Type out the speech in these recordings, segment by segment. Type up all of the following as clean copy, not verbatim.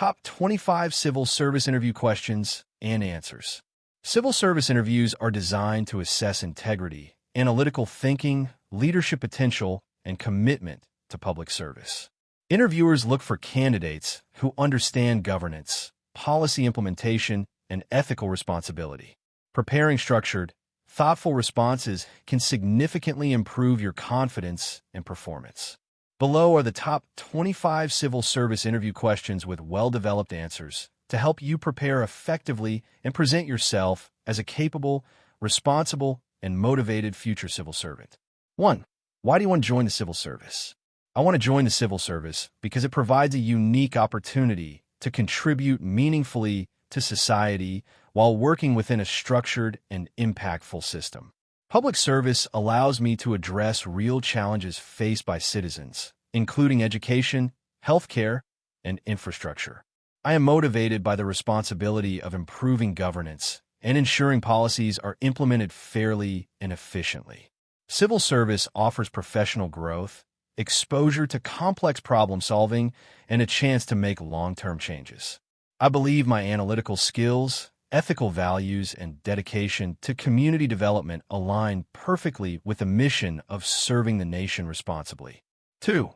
Top 25 Civil Service Interview Questions and Answers. Civil service interviews are designed to assess integrity, analytical thinking, leadership potential, and commitment to public service. Interviewers look for candidates who understand governance, policy implementation, and ethical responsibility. Preparing structured, thoughtful responses can significantly improve your confidence and performance. Below are the top 25 civil service interview questions with well-developed answers to help you prepare effectively and present yourself as a capable, responsible, and motivated future civil servant. 1. Why do you want to join the civil service? I want to join the civil service because it provides a unique opportunity to contribute meaningfully to society while working within a structured and impactful system. Public service allows me to address real challenges faced by citizens, including education, healthcare, and infrastructure. I am motivated by the responsibility of improving governance and ensuring policies are implemented fairly and efficiently. Civil service offers professional growth, exposure to complex problem-solving, and a chance to make long-term changes. I believe my analytical skills, ethical values, and dedication to community development align perfectly with the mission of serving the nation responsibly. 2.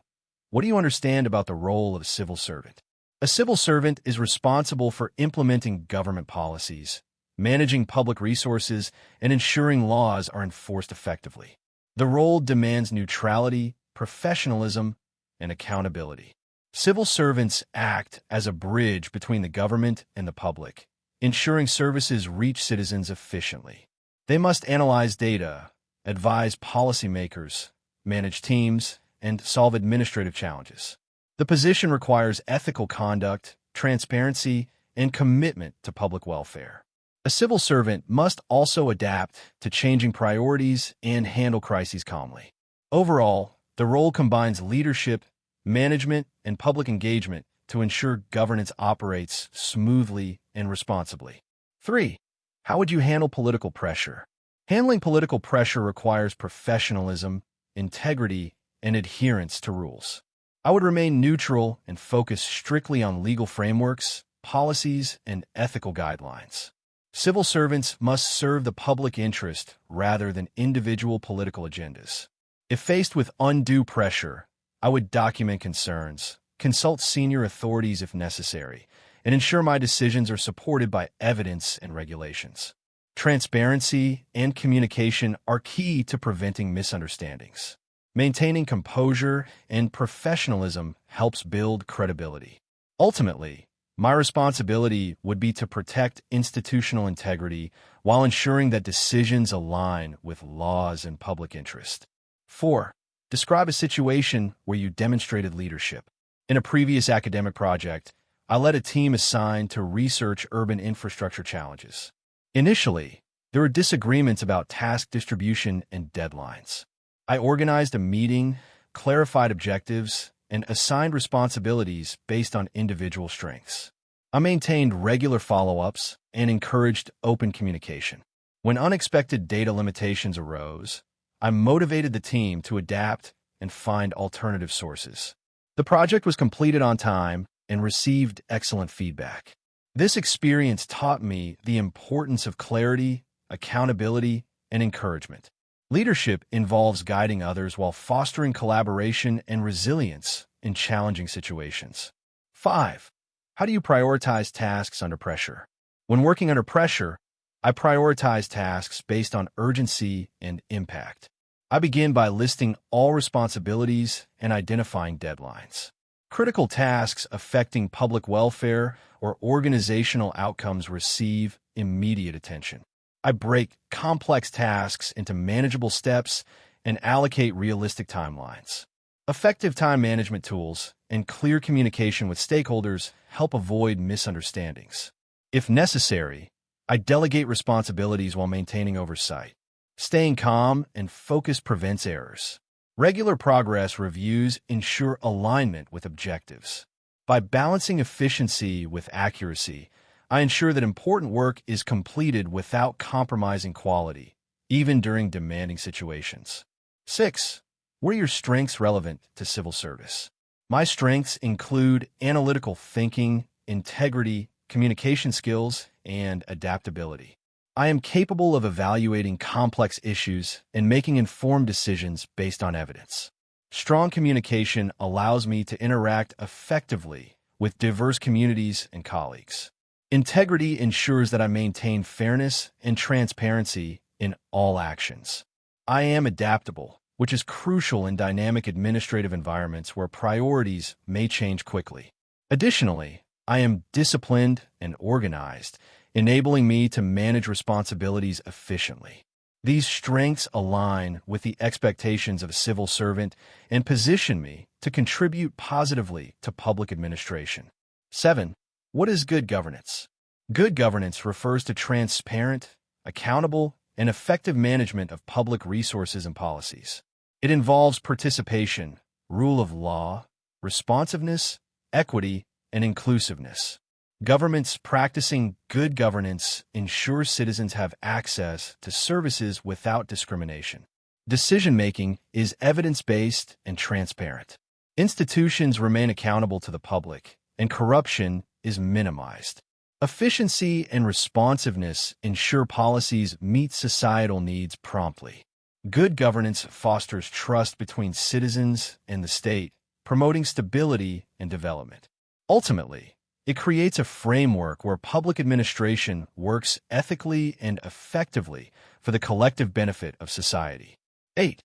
What do you understand about the role of a civil servant? A civil servant is responsible for implementing government policies, managing public resources, and ensuring laws are enforced effectively. The role demands neutrality, professionalism, and accountability. Civil servants act as a bridge between the government and the public, ensuring services reach citizens efficiently. They must analyze data, advise policymakers, manage teams, and solve administrative challenges. The position requires ethical conduct, transparency, and commitment to public welfare. A civil servant must also adapt to changing priorities and handle crises calmly. Overall, the role combines leadership, management, and public engagement to ensure governance operates smoothly and responsibly. 3. How would you handle political pressure? Handling political pressure requires professionalism, integrity, and adherence to rules. I would remain neutral and focus strictly on legal frameworks, policies, and ethical guidelines. Civil servants must serve the public interest rather than individual political agendas. If faced with undue pressure, I would document concerns, consult senior authorities if necessary, and ensure my decisions are supported by evidence and regulations. Transparency and communication are key to preventing misunderstandings. Maintaining composure and professionalism helps build credibility. Ultimately, my responsibility would be to protect institutional integrity while ensuring that decisions align with laws and public interest. 4. Describe a situation where you demonstrated leadership. In a previous academic project, I led a team assigned to research urban infrastructure challenges. Initially, there were disagreements about task distribution and deadlines. I organized a meeting, clarified objectives, and assigned responsibilities based on individual strengths. I maintained regular follow-ups and encouraged open communication. When unexpected data limitations arose, I motivated the team to adapt and find alternative sources. The project was completed on time and received excellent feedback. This experience taught me the importance of clarity, accountability, and encouragement. Leadership involves guiding others while fostering collaboration and resilience in challenging situations. 5. How do you prioritize tasks under pressure? When working under pressure, I prioritize tasks based on urgency and impact. I begin by listing all responsibilities and identifying deadlines. Critical tasks affecting public welfare or organizational outcomes receive immediate attention. I break complex tasks into manageable steps and allocate realistic timelines. Effective time management tools and clear communication with stakeholders help avoid misunderstandings. If necessary, I delegate responsibilities while maintaining oversight. Staying calm and focused prevents errors. Regular progress reviews ensure alignment with objectives. By balancing efficiency with accuracy, I ensure that important work is completed without compromising quality, even during demanding situations. 6. What are your strengths relevant to civil service? My strengths include analytical thinking, integrity, communication skills, and adaptability. I am capable of evaluating complex issues and making informed decisions based on evidence. Strong communication allows me to interact effectively with diverse communities and colleagues. Integrity ensures that I maintain fairness and transparency in all actions. I am adaptable, which is crucial in dynamic administrative environments where priorities may change quickly. Additionally, I am disciplined and organized, enabling me to manage responsibilities efficiently. These strengths align with the expectations of a civil servant and position me to contribute positively to public administration. 7. What is good governance? Good governance refers to transparent, accountable, and effective management of public resources and policies. It involves participation, rule of law, responsiveness, equity, and inclusiveness. Governments practicing good governance ensure citizens have access to services without discrimination. Decision-making is evidence-based and transparent. Institutions remain accountable to the public, and corruption is minimized. Efficiency and responsiveness ensure policies meet societal needs promptly. Good governance fosters trust between citizens and the state, promoting stability and development. Ultimately, it creates a framework where public administration works ethically and effectively for the collective benefit of society. 8.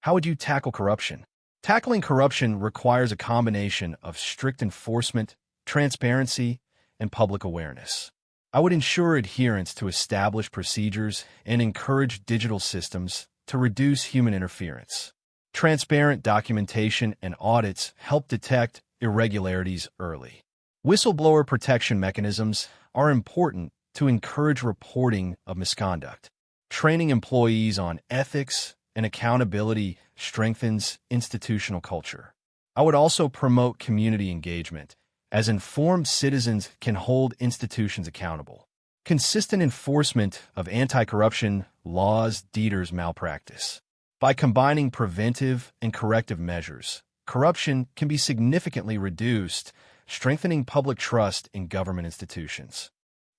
How would you tackle corruption? Tackling corruption requires a combination of strict enforcement, transparency, and public awareness. I would ensure adherence to established procedures and encourage digital systems to reduce human interference. Transparent documentation and audits help detect irregularities early. Whistleblower protection mechanisms are important to encourage reporting of misconduct. Training employees on ethics and accountability strengthens institutional culture. I would also promote community engagement, as informed citizens can hold institutions accountable. Consistent enforcement of anti-corruption laws deters malpractice. By combining preventive and corrective measures, corruption can be significantly reduced, strengthening public trust in government institutions.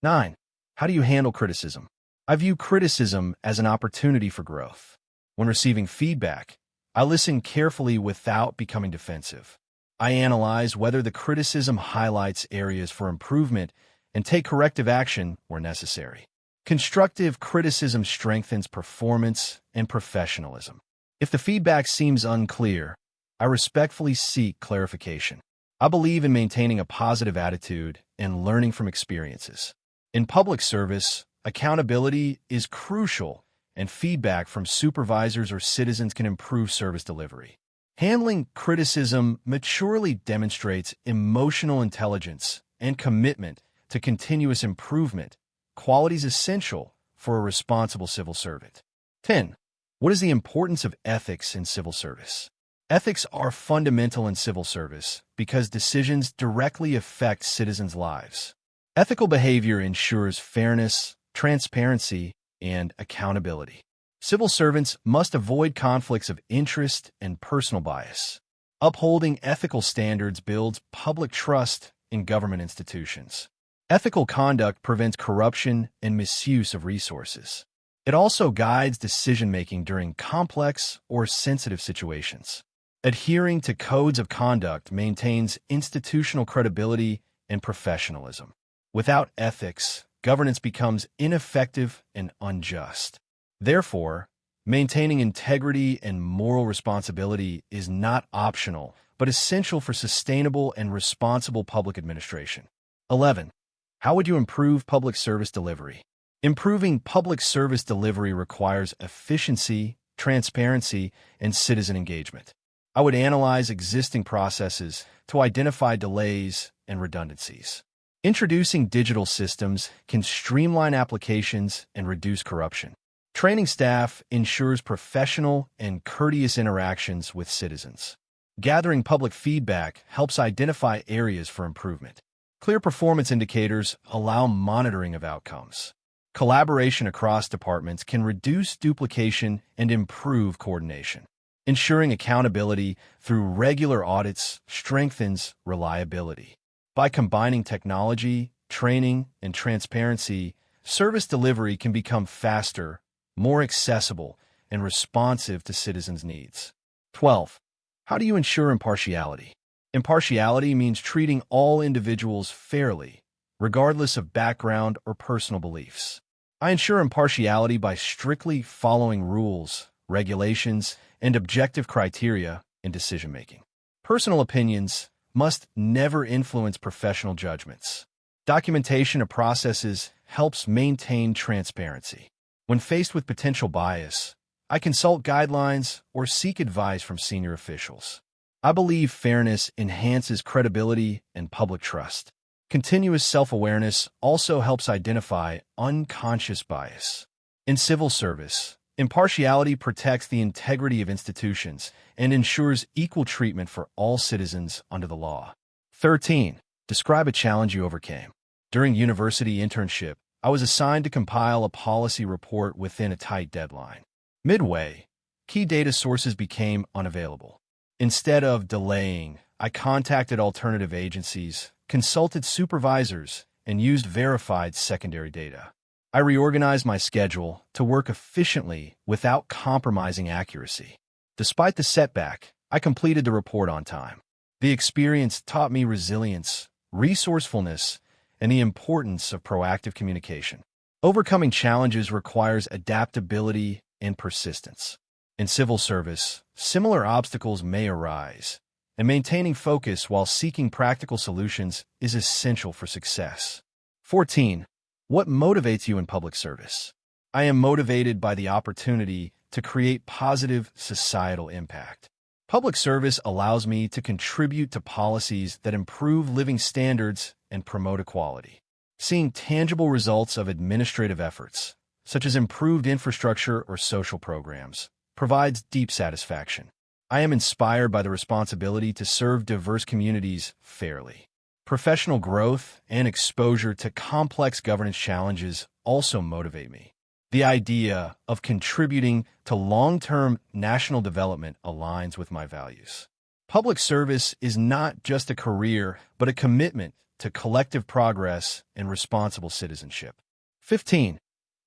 9. How do you handle criticism? I view criticism as an opportunity for growth. When receiving feedback, I listen carefully without becoming defensive. I analyze whether the criticism highlights areas for improvement and take corrective action where necessary. Constructive criticism strengthens performance and professionalism. If the feedback seems unclear, I respectfully seek clarification. I believe in maintaining a positive attitude and learning from experiences. In public service, accountability is crucial, and feedback from supervisors or citizens can improve service delivery. Handling criticism maturely demonstrates emotional intelligence and commitment to continuous improvement, qualities essential for a responsible civil servant. 10. What is the importance of ethics in civil service? Ethics are fundamental in civil service because decisions directly affect citizens' lives. Ethical behavior ensures fairness, transparency, and accountability. Civil servants must avoid conflicts of interest and personal bias. Upholding ethical standards builds public trust in government institutions. Ethical conduct prevents corruption and misuse of resources. It also guides decision-making during complex or sensitive situations. Adhering to codes of conduct maintains institutional credibility and professionalism. Without ethics, governance becomes ineffective and unjust. Therefore, maintaining integrity and moral responsibility is not optional, but essential for sustainable and responsible public administration. 11. How would you improve public service delivery? Improving public service delivery requires efficiency, transparency, and citizen engagement. I would analyze existing processes to identify delays and redundancies. Introducing digital systems can streamline applications and reduce corruption. Training staff ensures professional and courteous interactions with citizens. Gathering public feedback helps identify areas for improvement. Clear performance indicators allow monitoring of outcomes. Collaboration across departments can reduce duplication and improve coordination. Ensuring accountability through regular audits strengthens reliability. By combining technology, training, and transparency, service delivery can become faster, more accessible, and responsive to citizens' needs. 12. How do you ensure impartiality? Impartiality means treating all individuals fairly, regardless of background or personal beliefs. I ensure impartiality by strictly following rules, regulations, and objective criteria in decision-making. Personal opinions must never influence professional judgments. Documentation of processes helps maintain transparency. When faced with potential bias, I consult guidelines or seek advice from senior officials. I believe fairness enhances credibility and public trust. Continuous self-awareness also helps identify unconscious bias. In civil service, impartiality protects the integrity of institutions and ensures equal treatment for all citizens under the law. 13. Describe a challenge you overcame. During university internship, I was assigned to compile a policy report within a tight deadline. Midway, key data sources became unavailable. Instead of delaying, I contacted alternative agencies, consulted supervisors, and used verified secondary data. I reorganized my schedule to work efficiently without compromising accuracy. Despite the setback, I completed the report on time. The experience taught me resilience, resourcefulness, and the importance of proactive communication. Overcoming challenges requires adaptability and persistence. In civil service, similar obstacles may arise, and maintaining focus while seeking practical solutions is essential for success. 14. What motivates you in public service? I am motivated by the opportunity to create positive societal impact. Public service allows me to contribute to policies that improve living standards and promote equality. Seeing tangible results of administrative efforts, such as improved infrastructure or social programs, provides deep satisfaction. I am inspired by the responsibility to serve diverse communities fairly. Professional growth and exposure to complex governance challenges also motivate me. The idea of contributing to long-term national development aligns with my values. Public service is not just a career, but a commitment to collective progress and responsible citizenship. 15.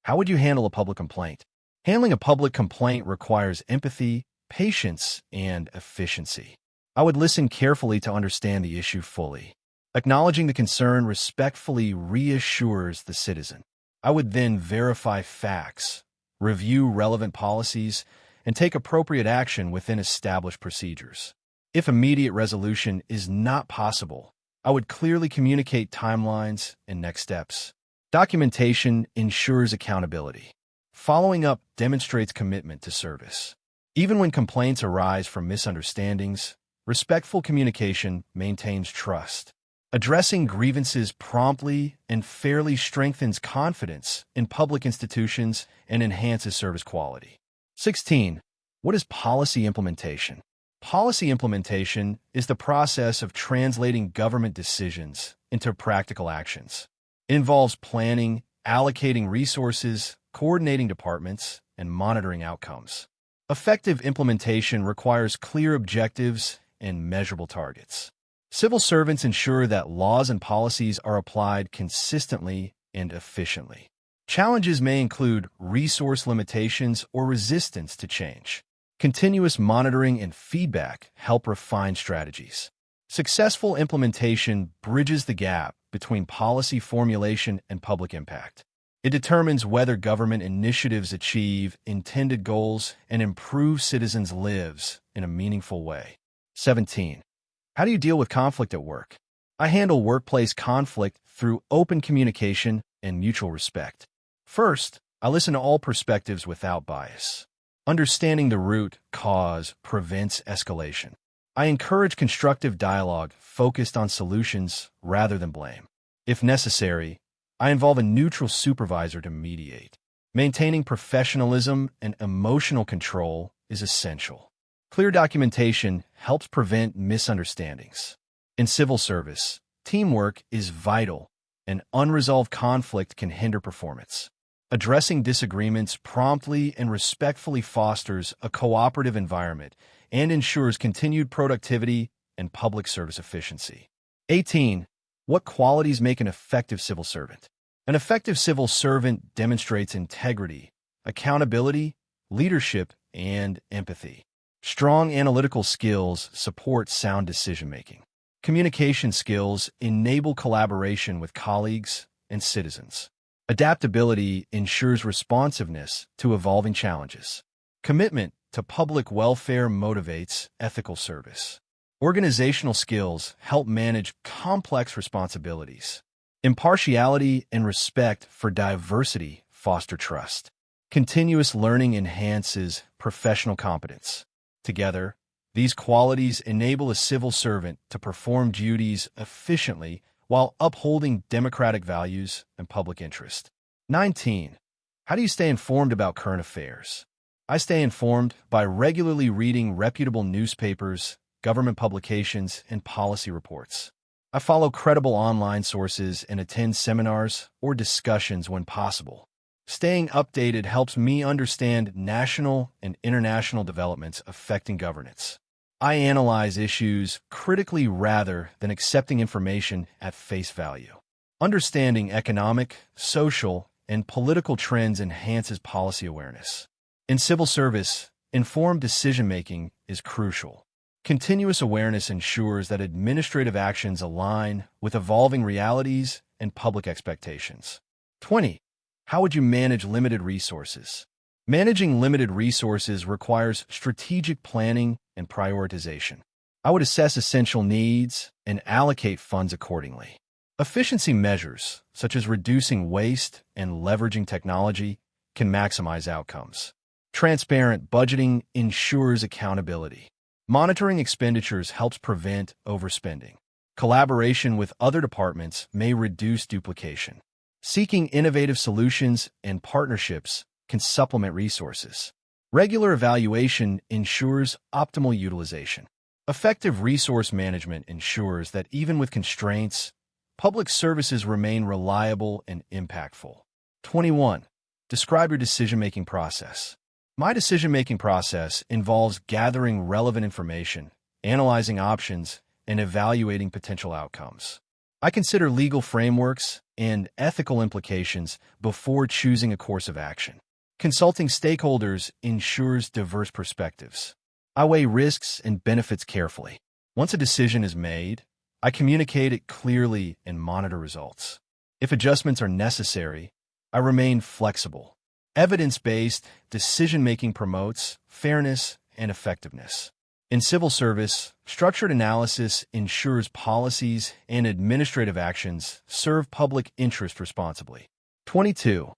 How would you handle a public complaint? Handling a public complaint requires empathy, patience, and efficiency. I would listen carefully to understand the issue fully. Acknowledging the concern respectfully reassures the citizen. I would then verify facts, review relevant policies, and take appropriate action within established procedures. If immediate resolution is not possible, I would clearly communicate timelines and next steps. Documentation ensures accountability. Following up demonstrates commitment to service. Even when complaints arise from misunderstandings, respectful communication maintains trust. Addressing grievances promptly and fairly strengthens confidence in public institutions and enhances service quality. 16. What is policy implementation? Policy implementation is the process of translating government decisions into practical actions. It involves planning, allocating resources, coordinating departments, and monitoring outcomes. Effective implementation requires clear objectives and measurable targets. Civil servants ensure that laws and policies are applied consistently and efficiently. Challenges may include resource limitations or resistance to change. Continuous monitoring and feedback help refine strategies. Successful implementation bridges the gap between policy formulation and public impact. It determines whether government initiatives achieve intended goals and improve citizens' lives in a meaningful way. 17. How do you deal with conflict at work? I handle workplace conflict through open communication and mutual respect. First, I listen to all perspectives without bias. Understanding the root cause prevents escalation. I encourage constructive dialogue focused on solutions rather than blame. If necessary, I involve a neutral supervisor to mediate. Maintaining professionalism and emotional control is essential. Clear documentation helps prevent misunderstandings. In civil service, teamwork is vital, and unresolved conflict can hinder performance. Addressing disagreements promptly and respectfully fosters a cooperative environment and ensures continued productivity and public service efficiency. 18. What qualities make an effective civil servant? An effective civil servant demonstrates integrity, accountability, leadership, and empathy. Strong analytical skills support sound decision-making. Communication skills enable collaboration with colleagues and citizens. Adaptability ensures responsiveness to evolving challenges. Commitment to public welfare motivates ethical service. Organizational skills help manage complex responsibilities. Impartiality and respect for diversity foster trust. Continuous learning enhances professional competence. Together, these qualities enable a civil servant to perform duties efficiently while upholding democratic values and public interest. 19. How do you stay informed about current affairs? I stay informed by regularly reading reputable newspapers, government publications, and policy reports. I follow credible online sources and attend seminars or discussions when possible. Staying updated helps me understand national and international developments affecting governance. I analyze issues critically rather than accepting information at face value. Understanding economic, social, and political trends enhances policy awareness. In civil service, informed decision-making is crucial. Continuous awareness ensures that administrative actions align with evolving realities and public expectations. 20. How would you manage limited resources? Managing limited resources requires strategic planning and prioritization. I would assess essential needs and allocate funds accordingly. Efficiency measures, such as reducing waste and leveraging technology, can maximize outcomes. Transparent budgeting ensures accountability. Monitoring expenditures helps prevent overspending. Collaboration with other departments may reduce duplication. Seeking innovative solutions and partnerships can supplement resources. Regular evaluation ensures optimal utilization. Effective resource management ensures that even with constraints, public services remain reliable and impactful. 21. Describe your decision-making process. My decision-making process involves gathering relevant information, analyzing options, and evaluating potential outcomes. I consider legal frameworks and ethical implications before choosing a course of action. Consulting stakeholders ensures diverse perspectives. I weigh risks and benefits carefully. Once a decision is made, I communicate it clearly and monitor results. If adjustments are necessary, I remain flexible. Evidence-based decision-making promotes fairness and effectiveness. In civil service, structured analysis ensures policies and administrative actions serve public interest responsibly. 22.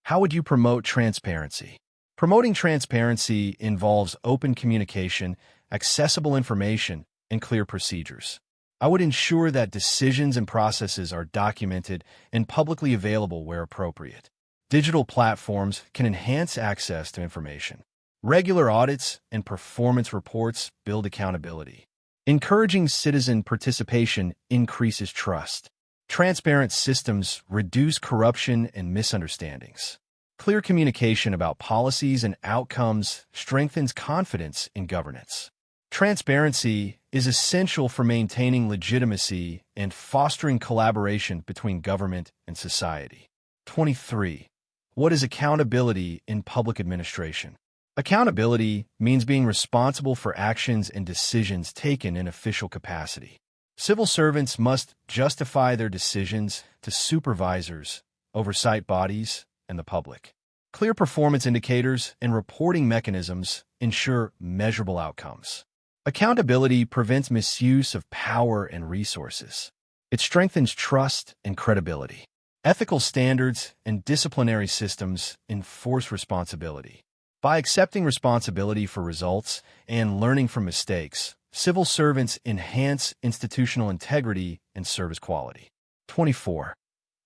How would you promote transparency? Promoting transparency involves open communication, accessible information, and clear procedures. I would ensure that decisions and processes are documented and publicly available where appropriate. Digital platforms can enhance access to information. Regular audits and performance reports build accountability. Encouraging citizen participation increases trust. Transparent systems reduce corruption and misunderstandings. Clear communication about policies and outcomes strengthens confidence in governance. Transparency is essential for maintaining legitimacy and fostering collaboration between government and society. 23. What is accountability in public administration? Accountability means being responsible for actions and decisions taken in official capacity. Civil servants must justify their decisions to supervisors, oversight bodies, and the public. Clear performance indicators and reporting mechanisms ensure measurable outcomes. Accountability prevents misuse of power and resources. It strengthens trust and credibility. Ethical standards and disciplinary systems enforce responsibility. By accepting responsibility for results and learning from mistakes, civil servants enhance institutional integrity and service quality. 24.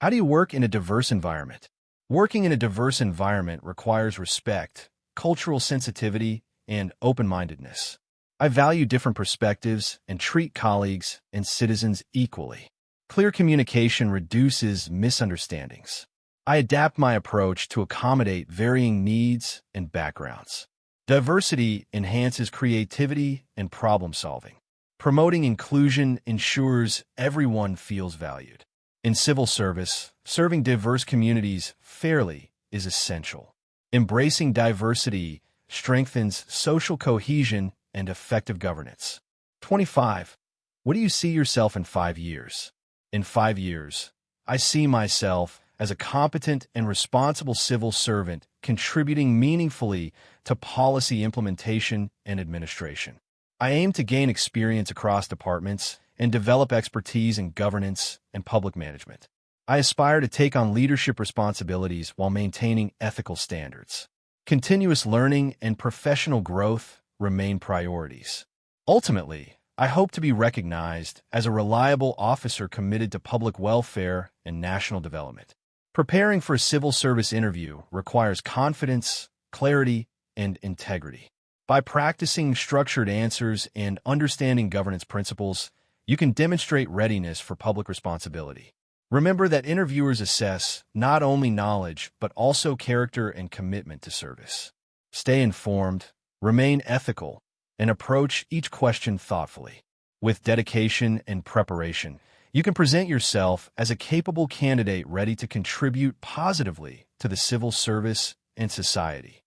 How do you work in a diverse environment? Working in a diverse environment requires respect, cultural sensitivity, and open-mindedness. I value different perspectives and treat colleagues and citizens equally. Clear communication reduces misunderstandings. I adapt my approach to accommodate varying needs and backgrounds. Diversity enhances creativity and problem-solving. Promoting inclusion ensures everyone feels valued. In civil service, serving diverse communities fairly is essential. Embracing diversity strengthens social cohesion and effective governance. 25. What do you see yourself in 5 years? In 5 years, I see myself as a competent and responsible civil servant contributing meaningfully to policy implementation and administration. I aim to gain experience across departments and develop expertise in governance and public management. I aspire to take on leadership responsibilities while maintaining ethical standards. Continuous learning and professional growth remain priorities. Ultimately, I hope to be recognized as a reliable officer committed to public welfare and national development. Preparing for a civil service interview requires confidence, clarity, and integrity. By practicing structured answers and understanding governance principles, you can demonstrate readiness for public responsibility. Remember that interviewers assess not only knowledge, but also character and commitment to service. Stay informed, remain ethical, and approach each question thoughtfully. With dedication and preparation, you can present yourself as a capable candidate ready to contribute positively to the civil service and society.